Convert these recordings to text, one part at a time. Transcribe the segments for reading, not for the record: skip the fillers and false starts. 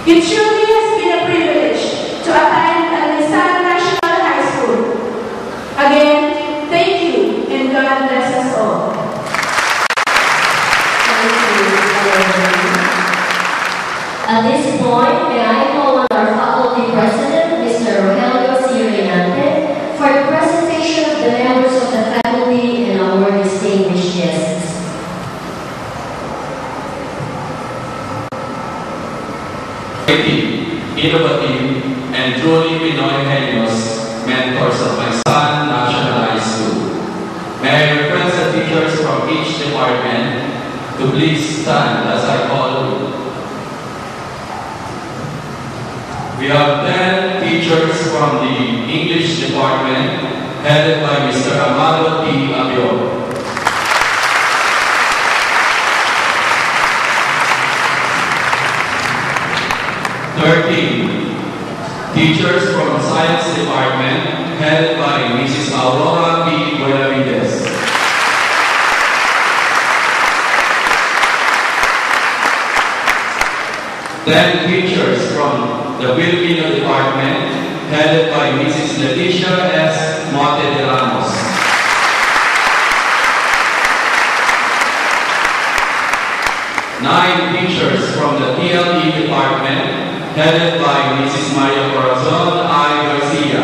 It truly has been a privilege to attend Alisal National High School. Again, thank you and God bless us all. At this point, may I call on our faculty president, Mr. Rogelio C. Reynante, for the presentation of the members of the faculty and our distinguished guests. Innovative, and truly Pinoy genius mentors of my son, National High School. May I request the teachers from each department to please stand as I call you. We have 10 teachers from the English department, headed by Mr. Amado T. Abio. Teachers from Science Department, headed by Mrs. Aurora P. Buenavides. Then teachers from the Filipino Department, headed by Mrs. Leticia S. Mote de Ramos. Nine teachers from the TLE Department, headed by Mrs. Maria Corazon I. Garcia.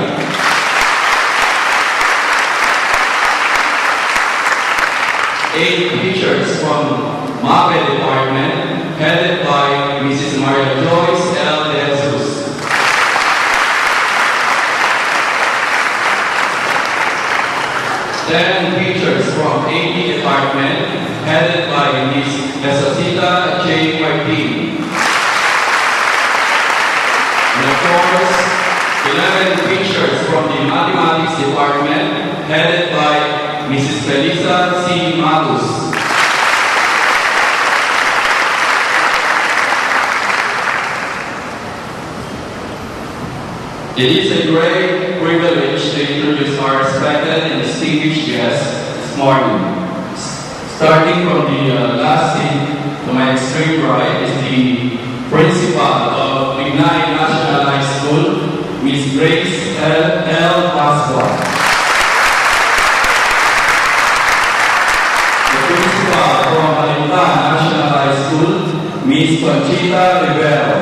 8 teachers from MAPE Department, headed by Mrs. Maria Joyce L. De Jesus. 10 teachers from AP Department, headed by Ms. Esosita J. Martin. And of course, 11 teachers from the Mathematics Department, headed by Mrs. Felisa C. Matus. It is a great privilege to introduce our respected and distinguished guests this morning. Starting from the last seat to my extreme right is the principal of Ignay National High School, Ms. Grace L. Pasqua. The principal from Alinta National High School, Ms. Conchita Rivero.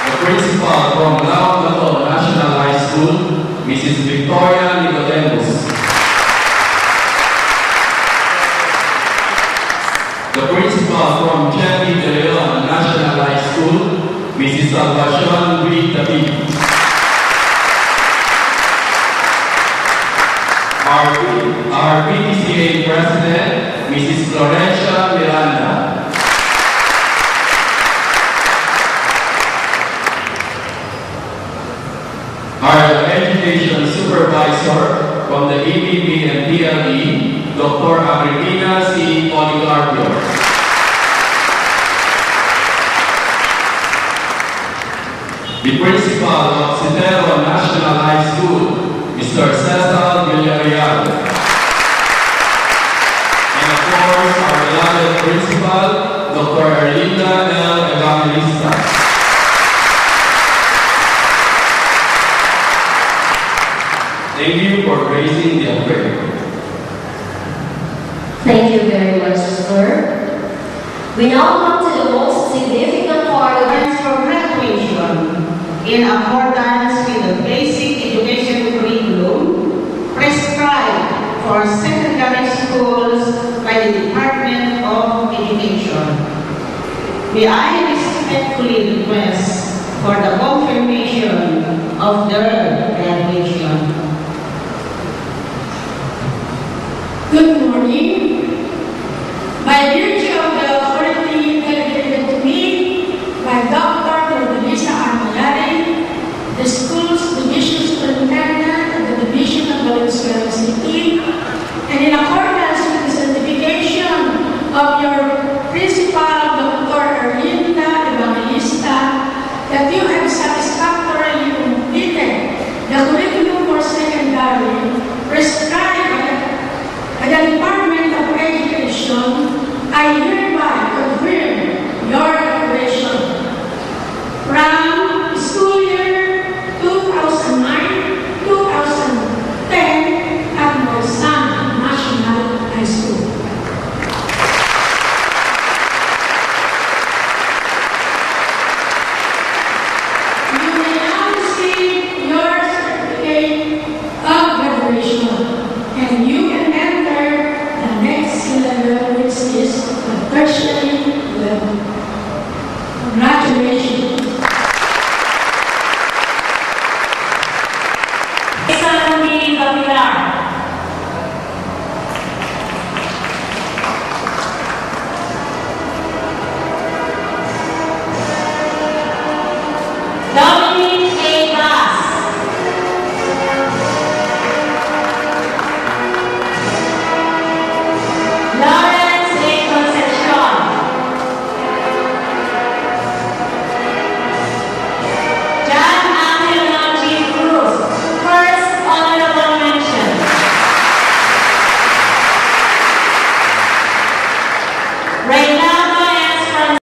The principal from Lao National High School, Mrs. Victoria Nicodemus. The principal from Jenny De Leon National High School, Mrs. Salvacion B. David. Our PTCA President, Mrs. Florencia Miranda. Our Education Supervisor from the EPP and TLE, Dr. Agripina C. Policarpio. The Principal of Citero National High School, Mr. Cesar Villarreal. And of course, our beloved Principal, Dr. Erlinda L. Evangelista. Thank you for raising the prayer. Thank you very much, sir. We now come to the most significant part of it. For graduation, in accordance with the basic education curriculum prescribed for secondary schools by the Department of Education. May I respectfully request for the confirmation of the